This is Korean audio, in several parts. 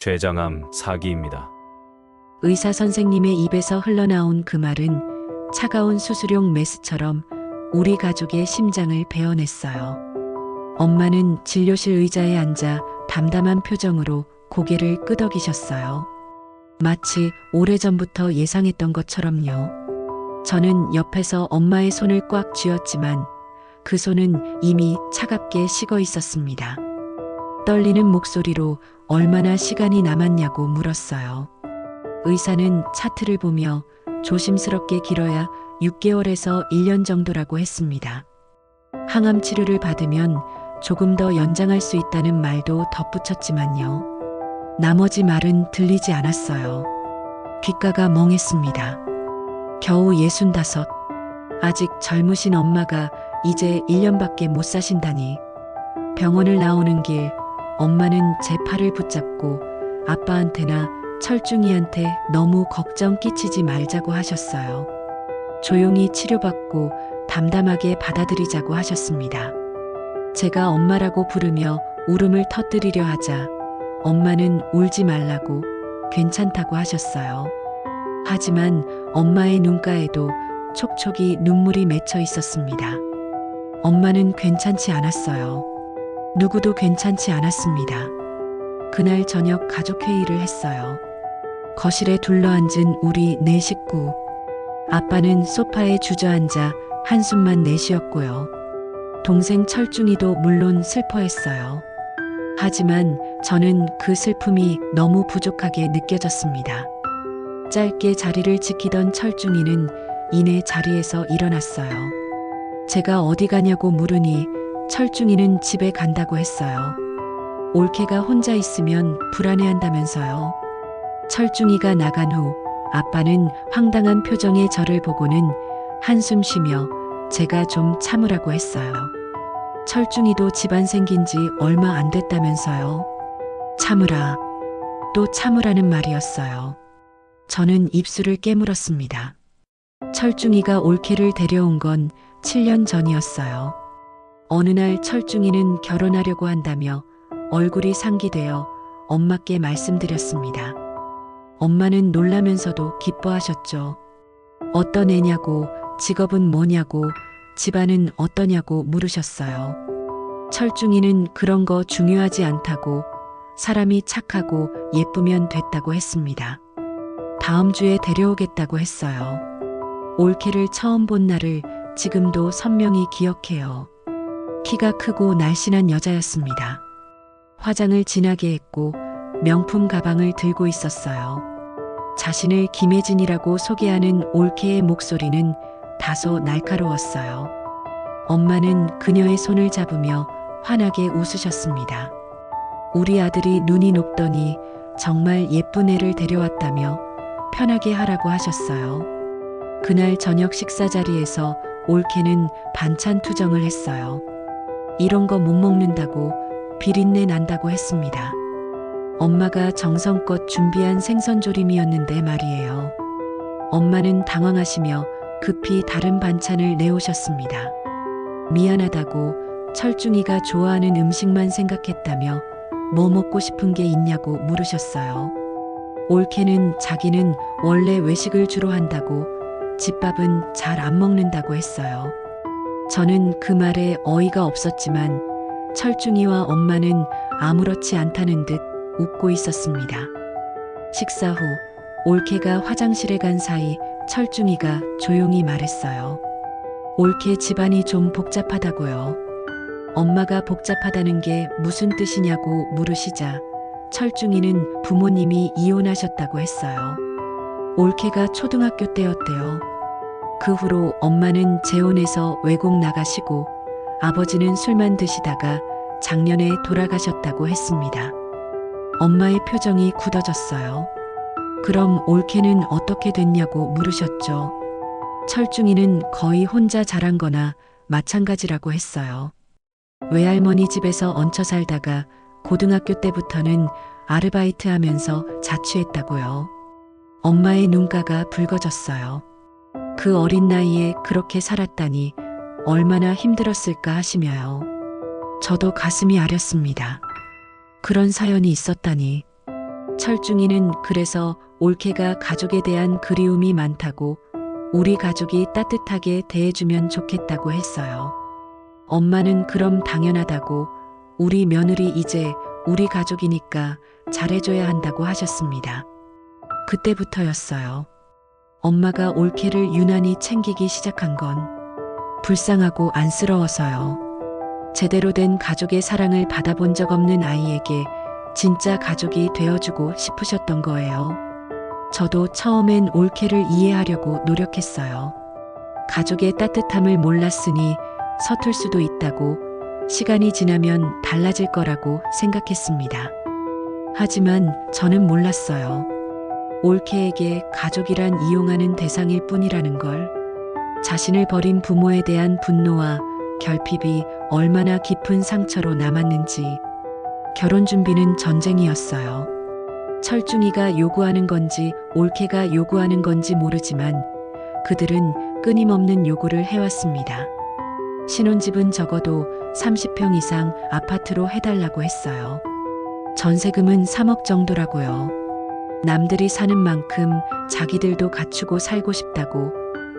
췌장암 사기입니다. 의사 선생님의 입에서 흘러나온 그 말은 차가운 수술용 메스처럼 우리 가족의 심장을 베어냈어요. 엄마는 진료실 의자에 앉아 담담한 표정으로 고개를 끄덕이셨어요. 마치 오래전부터 예상했던 것처럼요. 저는 옆에서 엄마의 손을 꽉 쥐었지만 그 손은 이미 차갑게 식어 있었습니다. 떨리는 목소리로 얼마나 시간이 남았냐고 물었어요. 의사는 차트를 보며 조심스럽게 길어야 6개월에서 1년 정도라고 했습니다. 항암 치료를 받으면 조금 더 연장할 수 있다는 말도 덧붙였지만요. 나머지 말은 들리지 않았어요. 귓가가 멍했습니다. 겨우 65. 아직 젊으신 엄마가 이제 1년밖에 못 사신다니. 병원을 나오는 길 엄마는 제 팔을 붙잡고 아빠한테나 철중이한테 너무 걱정 끼치지 말자고 하셨어요. 조용히 치료받고 담담하게 받아들이자고 하셨습니다. 제가 엄마라고 부르며 울음을 터뜨리려 하자 엄마는 울지 말라고 괜찮다고 하셨어요. 하지만 엄마의 눈가에도 촉촉이 눈물이 맺혀 있었습니다. 엄마는 괜찮지 않았어요. 누구도 괜찮지 않았습니다. 그날 저녁 가족회의를 했어요. 거실에 둘러앉은 우리 네 식구. 아빠는 소파에 주저앉아 한숨만 내쉬었고요. 동생 철중이도 물론 슬퍼했어요. 하지만 저는 그 슬픔이 너무 부족하게 느껴졌습니다. 짧게 자리를 지키던 철중이는 이내 자리에서 일어났어요. 제가 어디 가냐고 물으니 철중이는 집에 간다고 했어요. 올케가 혼자 있으면 불안해한다면서요. 철중이가 나간 후 아빠는 황당한 표정의 저를 보고는 한숨 쉬며 제가 좀 참으라고 했어요. 철중이도 집안 생긴 지 얼마 안 됐다면서요. 참으라. 또 참으라는 말이었어요. 저는 입술을 깨물었습니다. 철중이가 올케를 데려온 건 7년 전이었어요. 어느 날 철중이는 결혼하려고 한다며 얼굴이 상기되어 엄마께 말씀드렸습니다. 엄마는 놀라면서도 기뻐하셨죠. 어떤 애냐고, 직업은 뭐냐고, 집안은 어떠냐고 물으셨어요. 철중이는 그런 거 중요하지 않다고, 사람이 착하고 예쁘면 됐다고 했습니다. 다음 주에 데려오겠다고 했어요. 올케를 처음 본 날을 지금도 선명히 기억해요. 키가 크고 날씬한 여자였습니다. 화장을 진하게 했고 명품 가방을 들고 있었어요. 자신을 김혜진이라고 소개하는 올케의 목소리는 다소 날카로웠어요. 엄마는 그녀의 손을 잡으며 환하게 웃으셨습니다. 우리 아들이 눈이 높더니 정말 예쁜 애를 데려왔다며 편하게 하라고 하셨어요. 그날 저녁 식사 자리에서 올케는 반찬 투정을 했어요. 이런 거 못 먹는다고, 비린내 난다고 했습니다. 엄마가 정성껏 준비한 생선조림이었는데 말이에요. 엄마는 당황하시며 급히 다른 반찬을 내오셨습니다. 미안하다고, 철중이가 좋아하는 음식만 생각했다며 뭐 먹고 싶은 게 있냐고 물으셨어요. 올케는 자기는 원래 외식을 주로 한다고, 집밥은 잘 안 먹는다고 했어요. 저는 그 말에 어이가 없었지만 철중이와 엄마는 아무렇지 않다는 듯 웃고 있었습니다. 식사 후 올케가 화장실에 간 사이 철중이가 조용히 말했어요. 올케 집안이 좀 복잡하다고요. 엄마가 복잡하다는 게 무슨 뜻이냐고 물으시자 철중이는 부모님이 이혼하셨다고 했어요. 올케가 초등학교 때였대요. 그 후로 엄마는 재혼해서 외국 나가시고 아버지는 술만 드시다가 작년에 돌아가셨다고 했습니다. 엄마의 표정이 굳어졌어요. 그럼 올케는 어떻게 됐냐고 물으셨죠. 철중이는 거의 혼자 자란 거나 마찬가지라고 했어요. 외할머니 집에서 얹혀 살다가 고등학교 때부터는 아르바이트 하면서 자취했다고요. 엄마의 눈가가 붉어졌어요. 그 어린 나이에 그렇게 살았다니 얼마나 힘들었을까 하시며요. 저도 가슴이 아렸습니다. 그런 사연이 있었다니. 철중이는 그래서 올케가 가족에 대한 그리움이 많다고 우리 가족이 따뜻하게 대해주면 좋겠다고 했어요. 엄마는 그럼 당연하다고 우리 며느리 이제 우리 가족이니까 잘해줘야 한다고 하셨습니다. 그때부터였어요. 엄마가 올케를 유난히 챙기기 시작한 건 불쌍하고 안쓰러워서요. 제대로 된 가족의 사랑을 받아본 적 없는 아이에게 진짜 가족이 되어주고 싶으셨던 거예요. 저도 처음엔 올케를 이해하려고 노력했어요. 가족의 따뜻함을 몰랐으니 서툴 수도 있다고, 시간이 지나면 달라질 거라고 생각했습니다. 하지만 저는 몰랐어요. 올케에게 가족이란 이용하는 대상일 뿐이라는 걸. 자신을 버린 부모에 대한 분노와 결핍이 얼마나 깊은 상처로 남았는지. 결혼 준비는 전쟁이었어요. 철중이가 요구하는 건지 올케가 요구하는 건지 모르지만 그들은 끊임없는 요구를 해왔습니다. 신혼집은 적어도 30평 이상 아파트로 해달라고 했어요. 전세금은 3억 정도라고요. 남들이 사는 만큼 자기들도 갖추고 살고 싶다고,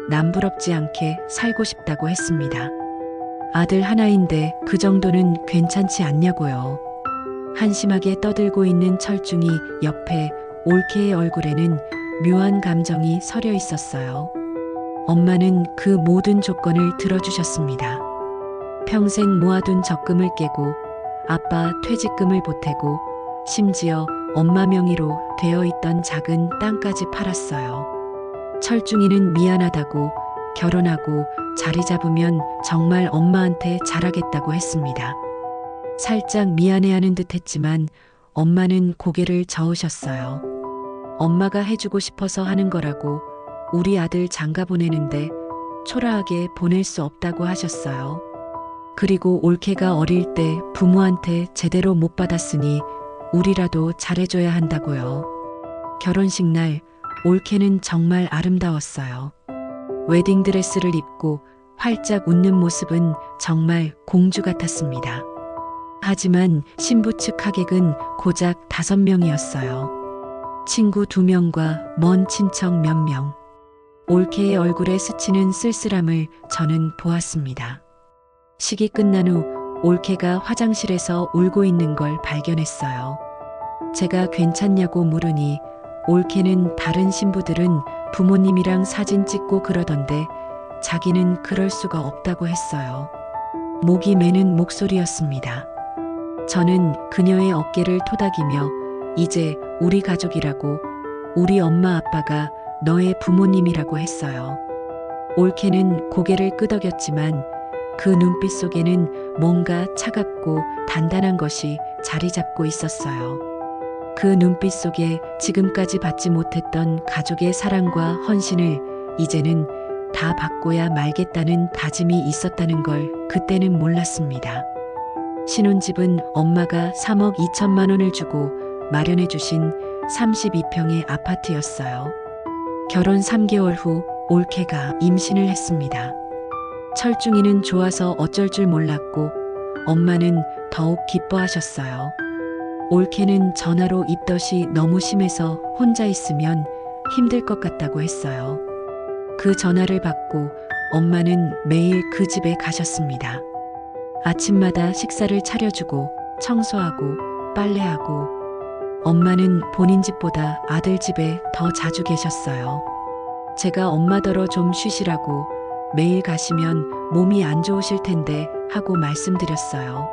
남부럽지 않게 살고 싶다고 했습니다. 아들 하나인데 그 정도는 괜찮지 않냐고요. 한심하게 떠들고 있는 철중이 옆에 올케의 얼굴에는 묘한 감정이 서려 있었어요. 엄마는 그 모든 조건을 들어주셨습니다. 평생 모아둔 적금을 깨고 아빠 퇴직금을 보태고 심지어 엄마 명의로 되어 있던 작은 땅까지 팔았어요. 철중이는 미안하다고, 결혼하고 자리 잡으면 정말 엄마한테 잘하겠다고 했습니다. 살짝 미안해하는 듯 했지만 엄마는 고개를 저으셨어요. 엄마가 해주고 싶어서 하는 거라고, 우리 아들 장가 보내는데 초라하게 보낼 수 없다고 하셨어요. 그리고 올케가 어릴 때 부모한테 제대로 못 받았으니 우리라도 잘해줘야 한다고요. 결혼식 날 올케는 정말 아름다웠어요. 웨딩드레스를 입고 활짝 웃는 모습은 정말 공주 같았습니다. 하지만 신부 측 하객은 고작 5명이었어요. 친구 2명과 먼 친척 몇 명. 올케의 얼굴에 스치는 쓸쓸함을 저는 보았습니다. 식이 끝난 후 올케가 화장실에서 울고 있는 걸 발견했어요. 제가 괜찮냐고 물으니 올케는 다른 신부들은 부모님이랑 사진 찍고 그러던데 자기는 그럴 수가 없다고 했어요. 목이 메는 목소리였습니다. 저는 그녀의 어깨를 토닥이며 이제 우리 가족이라고, 우리 엄마 아빠가 너의 부모님이라고 했어요. 올케는 고개를 끄덕였지만 그 눈빛 속에는 뭔가 차갑고 단단한 것이 자리 잡고 있었어요. 그 눈빛 속에 지금까지 받지 못했던 가족의 사랑과 헌신을 이제는 다 받고야 말겠다는 다짐이 있었다는 걸 그때는 몰랐습니다. 신혼집은 엄마가 3억 2천만 원을 주고 마련해 주신 32평의 아파트였어요. 결혼 3개월 후 올케가 임신을 했습니다. 철중이는 좋아서 어쩔 줄 몰랐고 엄마는 더욱 기뻐하셨어요. 올케는 전화로 입덧이 너무 심해서 혼자 있으면 힘들 것 같다고 했어요. 그 전화를 받고 엄마는 매일 그 집에 가셨습니다. 아침마다 식사를 차려주고 청소하고 빨래하고, 엄마는 본인 집보다 아들 집에 더 자주 계셨어요. 제가 엄마더러 좀 쉬시라고, 매일 가시면 몸이 안 좋으실 텐데 하고 말씀드렸어요.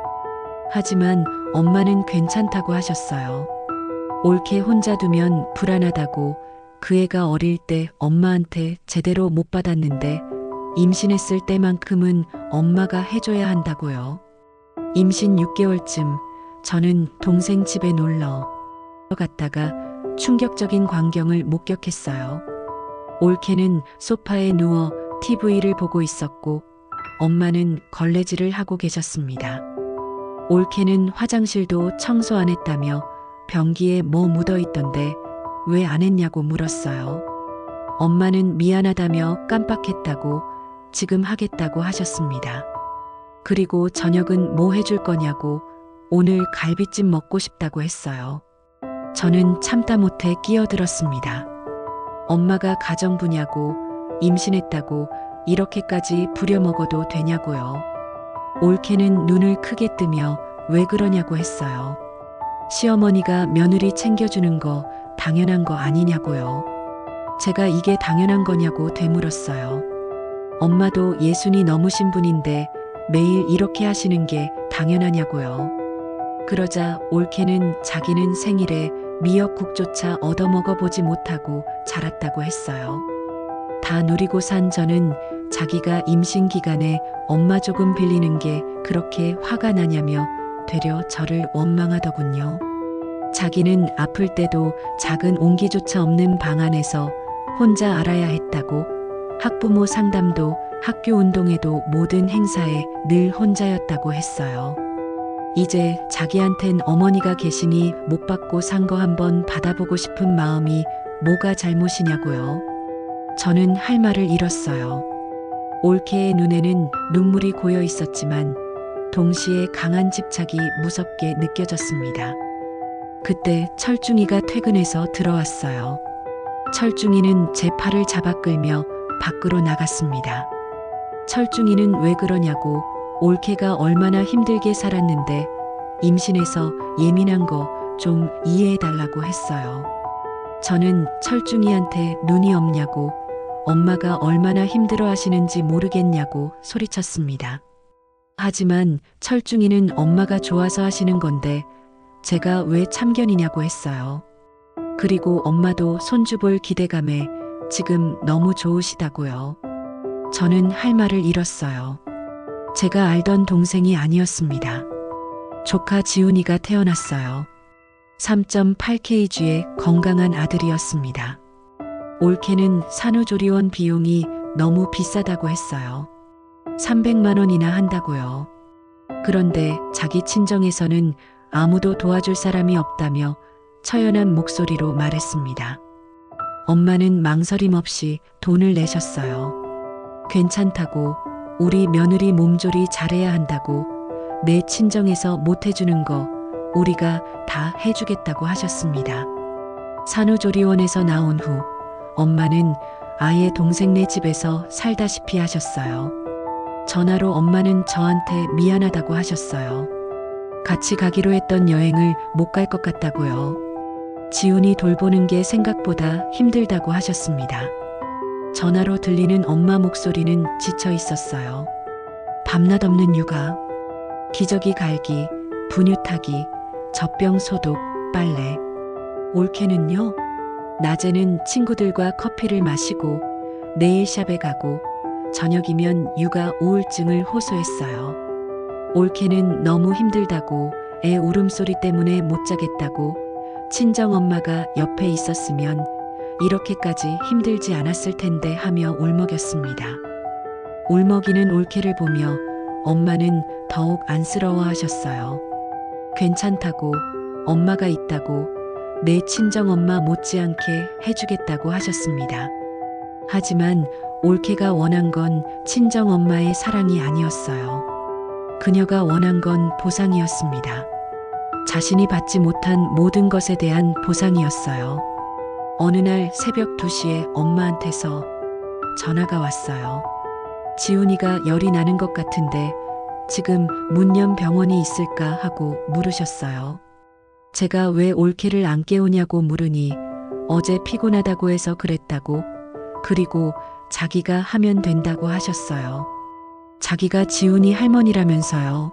하지만 엄마는 괜찮다고 하셨어요. 올케 혼자 두면 불안하다고, 그 애가 어릴 때 엄마한테 제대로 못 받았는데 임신했을 때만큼은 엄마가 해줘야 한다고요. 임신 6개월쯤 저는 동생 집에 놀러 갔다가 충격적인 광경을 목격했어요. 올케는 소파에 누워 TV를 보고 있었고 엄마는 걸레질을 하고 계셨습니다. 올케는 화장실도 청소 안 했다며 변기에 뭐 묻어 있던데 왜 안 했냐고 물었어요. 엄마는 미안하다며 깜빡했다고, 지금 하겠다고 하셨습니다. 그리고 저녁은 뭐 해줄 거냐고, 오늘 갈비찜 먹고 싶다고 했어요. 저는 참다 못해 끼어들었습니다. 엄마가 가정부냐고, 임신했다고 이렇게까지 부려먹어도 되냐고요. 올케는 눈을 크게 뜨며 왜 그러냐고 했어요. 시어머니가 며느리 챙겨주는 거 당연한 거 아니냐고요. 제가 이게 당연한 거냐고 되물었어요. 엄마도 예순이 넘으신 분인데 매일 이렇게 하시는 게 당연하냐고요. 그러자 올케는 자기는 생일에 미역국조차 얻어먹어보지 못하고 자랐다고 했어요. 다 누리고 산 저는 자기가 임신 기간에 엄마 조금 빌리는 게 그렇게 화가 나냐며 되려 저를 원망하더군요. 자기는 아플 때도 작은 온기조차 없는 방 안에서 혼자 알아야 했다고, 학부모 상담도 학교 운동에도 모든 행사에 늘 혼자였다고 했어요. 이제 자기한텐 어머니가 계시니 못 받고 산 거 한번 받아보고 싶은 마음이 뭐가 잘못이냐고요. 저는 할 말을 잃었어요. 올케의 눈에는 눈물이 고여 있었지만 동시에 강한 집착이 무섭게 느껴졌습니다. 그때 철중이가 퇴근해서 들어왔어요. 철중이는 제 팔을 잡아 끌며 밖으로 나갔습니다. 철중이는 왜 그러냐고, 올케가 얼마나 힘들게 살았는데 임신해서 예민한 거 좀 이해해달라고 했어요. 저는 철중이한테 눈이 없냐고, 엄마가 얼마나 힘들어 하시는지 모르겠냐고 소리쳤습니다. 하지만 철중이는 엄마가 좋아서 하시는 건데 제가 왜 참견이냐고 했어요. 그리고 엄마도 손주 볼 기대감에 지금 너무 좋으시다고요. 저는 할 말을 잃었어요. 제가 알던 동생이 아니었습니다. 조카 지훈이가 태어났어요. 3.8kg의 건강한 아들이었습니다. 올케는 산후조리원 비용이 너무 비싸다고 했어요. 300만 원이나 한다고요. 그런데 자기 친정에서는 아무도 도와줄 사람이 없다며 처연한 목소리로 말했습니다. 엄마는 망설임 없이 돈을 내셨어요. 괜찮다고, 우리 며느리 몸조리 잘해야 한다고, 내 친정에서 못 해주는 거 우리가 다 해주겠다고 하셨습니다. 산후조리원에서 나온 후 엄마는 아예 동생네 집에서 살다시피 하셨어요. 전화로 엄마는 저한테 미안하다고 하셨어요. 같이 가기로 했던 여행을 못 갈 것 같다고요. 지훈이 돌보는 게 생각보다 힘들다고 하셨습니다. 전화로 들리는 엄마 목소리는 지쳐 있었어요. 밤낮 없는 육아, 기저귀 갈기, 분유 타기, 젖병 소독, 빨래. 올케는요, 낮에는 친구들과 커피를 마시고 네일샵에 가고 저녁이면 육아 우울증을 호소했어요. 올케는 너무 힘들다고, 애 울음소리 때문에 못 자겠다고, 친정엄마가 옆에 있었으면 이렇게까지 힘들지 않았을 텐데 하며 울먹였습니다. 울먹이는 올케를 보며 엄마는 더욱 안쓰러워하셨어요. 괜찮다고, 엄마가 있다고, 내 친정엄마 못지않게 해주겠다고 하셨습니다. 하지만 올케가 원한 건 친정엄마의 사랑이 아니었어요. 그녀가 원한 건 보상이었습니다. 자신이 받지 못한 모든 것에 대한 보상이었어요. 어느 날 새벽 2시에 엄마한테서 전화가 왔어요. 지훈이가 열이 나는 것 같은데 지금 문년 병원이 있을까 하고 물으셨어요. 제가 왜 올케를 안 깨우냐고 물으니 어제 피곤하다고 해서 그랬다고, 그리고 자기가 하면 된다고 하셨어요. 자기가 지훈이 할머니라면서요.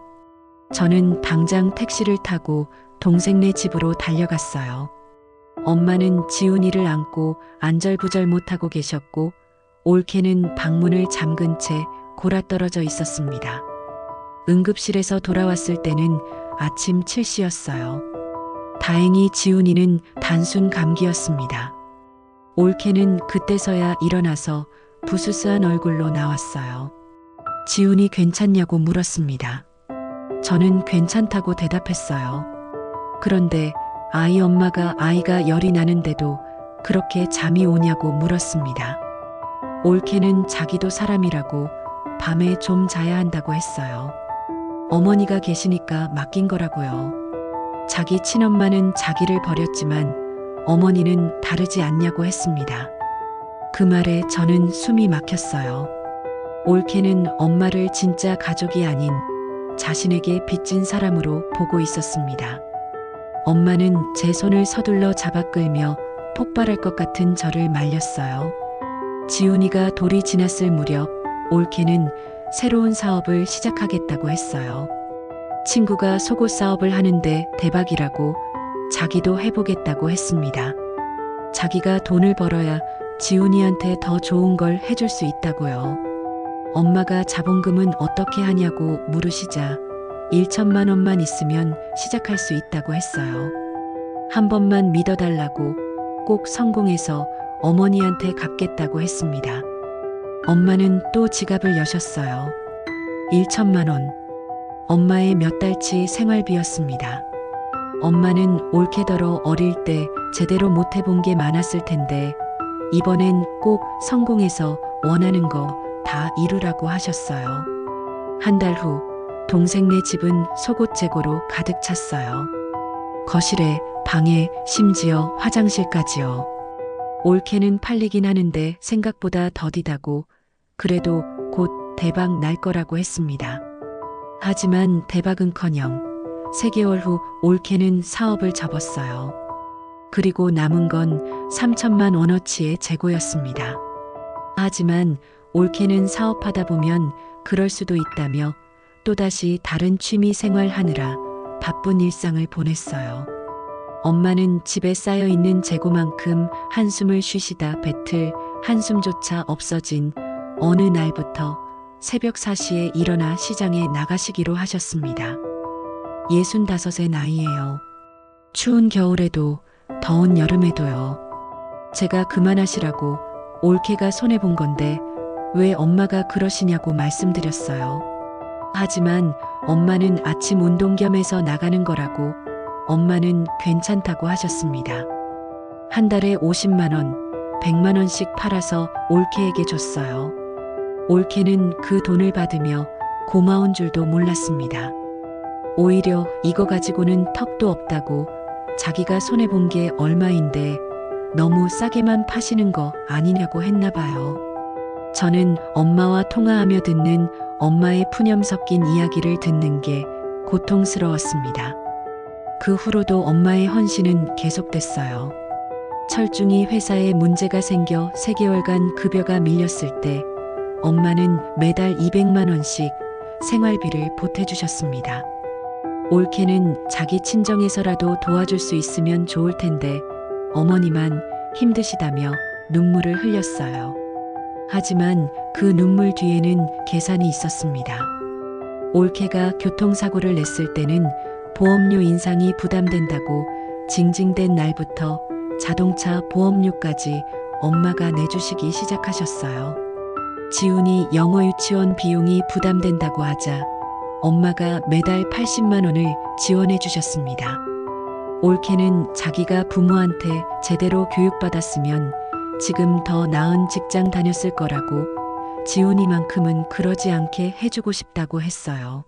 저는 당장 택시를 타고 동생네 집으로 달려갔어요. 엄마는 지훈이를 안고 안절부절 못하고 계셨고 올케는 방문을 잠근 채 골아떨어져 있었습니다. 응급실에서 돌아왔을 때는 아침 7시였어요. 다행히 지훈이는 단순 감기였습니다. 올케는 그때서야 일어나서 부스스한 얼굴로 나왔어요. 지훈이 괜찮냐고 물었습니다. 저는 괜찮다고 대답했어요. 그런데 아이 엄마가 아이가 열이 나는데도 그렇게 잠이 오냐고 물었습니다. 올케는 자기도 사람이라고 밤에 좀 자야 한다고 했어요. 어머니가 계시니까 맡긴 거라고요. 자기 친엄마는 자기를 버렸지만 어머니는 다르지 않냐고 했습니다. 그 말에 저는 숨이 막혔어요. 올케는 엄마를 진짜 가족이 아닌 자신에게 빚진 사람으로 보고 있었습니다. 엄마는 제 손을 서둘러 잡아 끌며 폭발할 것 같은 저를 말렸어요. 지훈이가 돌이 지났을 무렵 올케는 새로운 사업을 시작하겠다고 했어요. 친구가 속옷 사업을 하는데 대박이라고 자기도 해보겠다고 했습니다. 자기가 돈을 벌어야 지훈이한테 더 좋은 걸 해줄 수 있다고요. 엄마가 자본금은 어떻게 하냐고 물으시자 1천만 원만 있으면 시작할 수 있다고 했어요. 한 번만 믿어달라고 꼭 성공해서 어머니한테 갚겠다고 했습니다. 엄마는 또 지갑을 여셨어요. 1천만 원. 엄마의 몇 달치 생활비였습니다. 엄마는 올케더러 어릴 때 제대로 못 해본 게 많았을 텐데 이번엔 꼭 성공해서 원하는 거 다 이루라고 하셨어요. 한 달 후 동생네 집은 속옷 재고로 가득 찼어요. 거실에, 방에, 심지어 화장실까지요. 올케는 팔리긴 하는데 생각보다 더디다고 그래도 곧 대박 날 거라고 했습니다. 하지만 대박은커녕 3개월 후 올케는 사업을 접었어요. 그리고 남은 건 3천만 원어치의 재고였습니다. 하지만 올케는 사업하다 보면 그럴 수도 있다며 또다시 다른 취미 생활하느라 바쁜 일상을 보냈어요. 엄마는 집에 쌓여있는 재고만큼 한숨을 쉬시다 뱉을 한숨조차 없어진 어느 날부터 새벽 4시에 일어나 시장에 나가시기로 하셨습니다. 65의 나이에요. 추운 겨울에도 더운 여름에도요. 제가 그만하시라고 올케가 손해본 건데 왜 엄마가 그러시냐고 말씀드렸어요. 하지만 엄마는 아침 운동 겸 해서 나가는 거라고 엄마는 괜찮다고 하셨습니다. 한 달에 50만 원, 100만 원씩 팔아서 올케에게 줬어요. 올케는 그 돈을 받으며 고마운 줄도 몰랐습니다. 오히려 이거 가지고는 턱도 없다고 자기가 손해본 게 얼마인데 너무 싸게만 파시는 거 아니냐고 했나 봐요. 저는 엄마와 통화하며 듣는 엄마의 푸념 섞인 이야기를 듣는 게 고통스러웠습니다. 그 후로도 엄마의 헌신은 계속됐어요. 철중히 회사에 문제가 생겨 3개월간 급여가 밀렸을 때 엄마는 매달 200만 원씩 생활비를 보태주셨습니다. 올케는 자기 친정에서라도 도와줄 수 있으면 좋을 텐데 어머니만 힘드시다며 눈물을 흘렸어요. 하지만 그 눈물 뒤에는 계산이 있었습니다. 올케가 교통사고를 냈을 때는 보험료 인상이 부담된다고 징징댄 날부터 자동차 보험료까지 엄마가 내주시기 시작하셨어요. 지훈이 영어 유치원 비용이 부담된다고 하자 엄마가 매달 80만 원을 지원해 주셨습니다. 올케는 자기가 부모한테 제대로 교육받았으면 지금 더 나은 직장 다녔을 거라고 지훈이만큼은 그러지 않게 해주고 싶다고 했어요.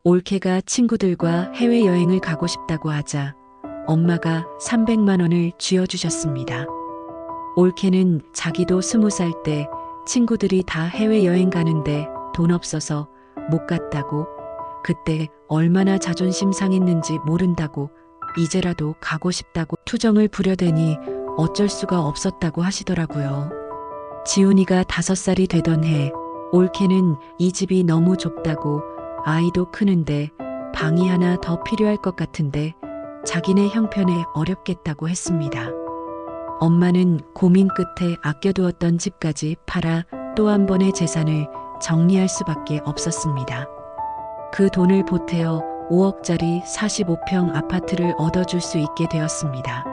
올케가 친구들과 해외여행을 가고 싶다고 하자 엄마가 300만 원을 쥐어주셨습니다. 올케는 자기도 20살 때 친구들이 다 해외여행 가는데 돈 없어서 못 갔다고 그때 얼마나 자존심 상했는지 모른다고 이제라도 가고 싶다고 투정을 부려대니 어쩔 수가 없었다고 하시더라고요. 지훈이가 5살이 되던 해 올케는 이 집이 너무 좁다고 아이도 크는데 방이 하나 더 필요할 것 같은데 자기네 형편에 어렵겠다고 했습니다. 엄마는 고민 끝에 아껴두었던 집까지 팔아 또 한 번의 재산을 정리할 수밖에 없었습니다. 그 돈을 보태어 5억짜리 45평 아파트를 얻어줄 수 있게 되었습니다.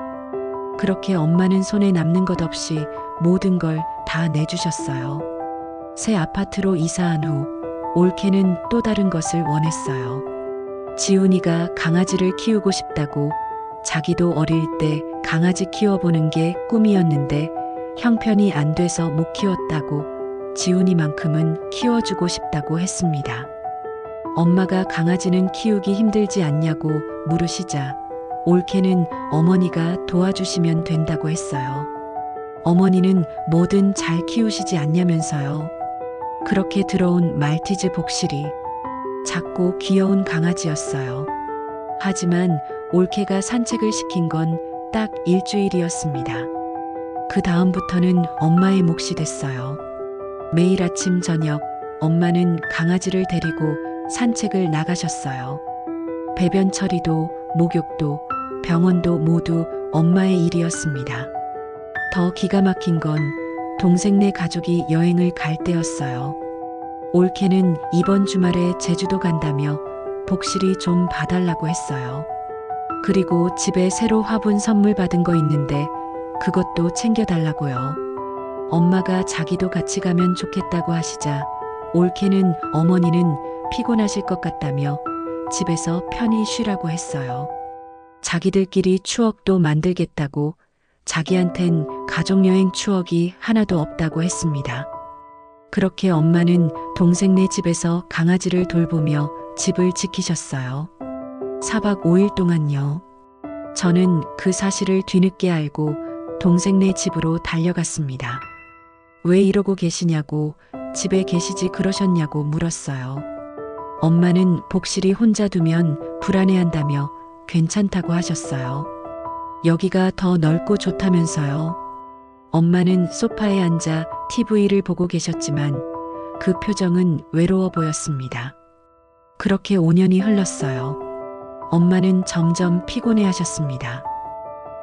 그렇게 엄마는 손에 남는 것 없이 모든 걸 다 내주셨어요. 새 아파트로 이사한 후 올케는 또 다른 것을 원했어요. 지훈이가 강아지를 키우고 싶다고 자기도 어릴 때 강아지 키워보는 게 꿈이었는데 형편이 안 돼서 못 키웠다고 지훈이만큼은 키워주고 싶다고 했습니다. 엄마가 강아지는 키우기 힘들지 않냐고 물으시자 올케는 어머니가 도와주시면 된다고 했어요. 어머니는 뭐든 잘 키우시지 않냐면서요. 그렇게 들어온 말티즈 복실이 작고 귀여운 강아지였어요. 하지만 올케가 산책을 시킨 건 딱 일주일이었습니다. 그 다음부터는 엄마의 몫이 됐어요. 매일 아침 저녁 엄마는 강아지를 데리고 산책을 나가셨어요. 배변 처리도 목욕도 병원도 모두 엄마의 일이었습니다. 더 기가 막힌 건 동생네 가족이 여행을 갈 때였어요. 올케는 이번 주말에 제주도 간다며 복실이 좀 봐달라고 했어요. 그리고 집에 새로 화분 선물 받은 거 있는데 그것도 챙겨달라고요. 엄마가 자기도 같이 가면 좋겠다고 하시자 올케는 어머니는 피곤하실 것 같다며 집에서 편히 쉬라고 했어요. 자기들끼리 추억도 만들겠다고 자기한텐 가족여행 추억이 하나도 없다고 했습니다. 그렇게 엄마는 동생네 집에서 강아지를 돌보며 집을 지키셨어요. 4박 5일 동안요. 저는 그 사실을 뒤늦게 알고 동생네 집으로 달려갔습니다. 왜 이러고 계시냐고, 집에 계시지 그러셨냐고 물었어요. 엄마는 복실이 혼자 두면 불안해한다며 괜찮다고 하셨어요. 여기가 더 넓고 좋다면서요. 엄마는 소파에 앉아 TV를 보고 계셨지만 그 표정은 외로워 보였습니다. 그렇게 5년이 흘렀어요. 엄마는 점점 피곤해 하셨습니다.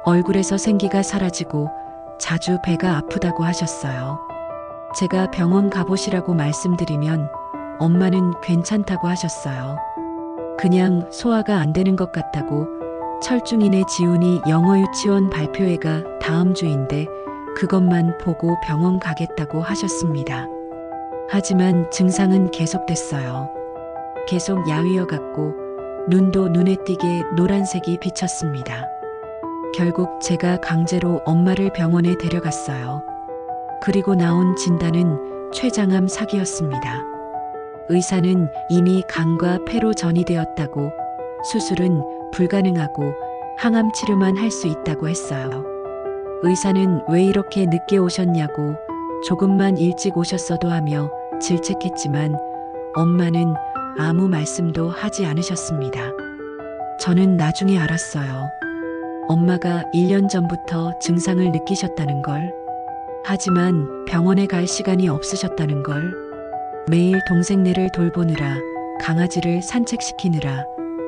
얼굴에서 생기가 사라지고 자주 배가 아프다고 하셨어요. 제가 병원 가보시라고 말씀드리면 엄마는 괜찮다고 하셨어요. 그냥 소화가 안 되는 것 같다고. 철중이네 지훈이 영어 유치원 발표회가 다음 주인데 그것만 보고 병원 가겠다고 하셨습니다. 하지만 증상은 계속됐어요. 계속 야위어 같고 눈도 눈에 띄게 노란색이 비쳤습니다. 결국 제가 강제로 엄마를 병원에 데려갔어요. 그리고 나온 진단은 췌장암 사기였습니다. 의사는 이미 간과 폐로 전이되었다고 수술은 불가능하고 항암 치료만 할 수 있다고 했어요. 의사는 왜 이렇게 늦게 오셨냐고 조금만 일찍 오셨어도 하며 질책했지만 엄마는 아무 말씀도 하지 않으셨습니다. 저는 나중에 알았어요. 엄마가 1년 전부터 증상을 느끼셨다는 걸. 하지만 병원에 갈 시간이 없으셨다는 걸. 매일 동생네를 돌보느라, 강아지를 산책시키느라,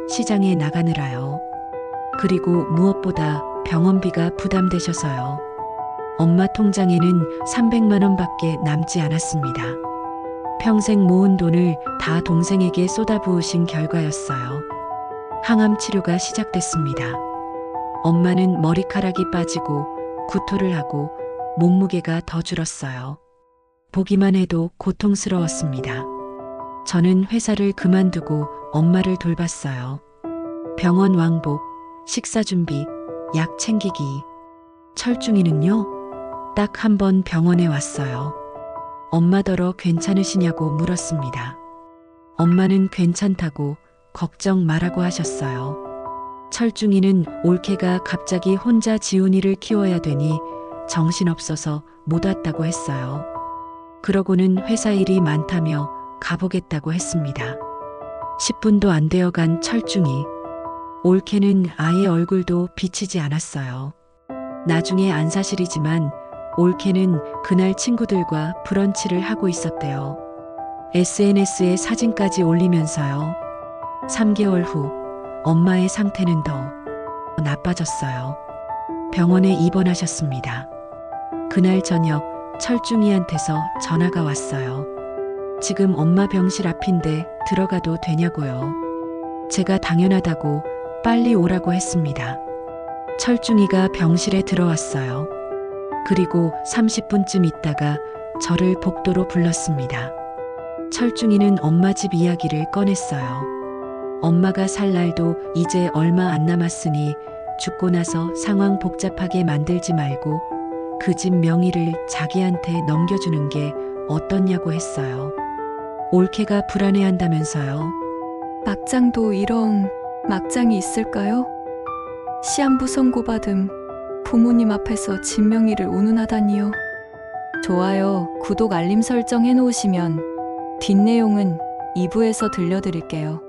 시장에 나가느라요. 그리고 무엇보다 병원비가 부담되셔서요. 엄마 통장에는 300만 원밖에 남지 않았습니다. 평생 모은 돈을 다 동생에게 쏟아부으신 결과였어요. 항암 치료가 시작됐습니다. 엄마는 머리카락이 빠지고 구토를 하고 몸무게가 더 줄었어요. 보기만 해도 고통스러웠습니다. 저는 회사를 그만두고 엄마를 돌봤어요. 병원 왕복, 식사 준비, 약 챙기기. 철중이는요? 딱 한 번 병원에 왔어요. 엄마더러 괜찮으시냐고 물었습니다. 엄마는 괜찮다고 걱정 말라고 하셨어요. 철중이는 올케가 갑자기 혼자 지훈이를 키워야 되니 정신없어서 못 왔다고 했어요. 그러고는 회사 일이 많다며 가보겠다고 했습니다. 10분도 안 되어간 철중이. 올케는 아예 얼굴도 비치지 않았어요. 나중에 안사실이지만 올케는 그날 친구들과 브런치를 하고 있었대요. SNS에 사진까지 올리면서요. 3개월 후 엄마의 상태는 더 나빠졌어요. 병원에 입원하셨습니다. 그날 저녁 철중이한테서 전화가 왔어요. 지금 엄마 병실 앞인데 들어가도 되냐고요. 제가 당연하다고 빨리 오라고 했습니다. 철중이가 병실에 들어왔어요. 그리고 30분쯤 있다가 저를 복도로 불렀습니다. 철중이는 엄마 집 이야기를 꺼냈어요. 엄마가 살 날도 이제 얼마 안 남았으니 죽고 나서 상황 복잡하게 만들지 말고 그 집 명의를 자기한테 넘겨주는 게 어떻냐고 했어요. 올케가 불안해한다면서요. 막장도 이런 막장이 있을까요? 시한부 선고받음. 부모님 앞에서 진명이를 운운하다니요. 좋아요, 구독, 알림 설정 해놓으시면 뒷내용은 2부에서 들려드릴게요.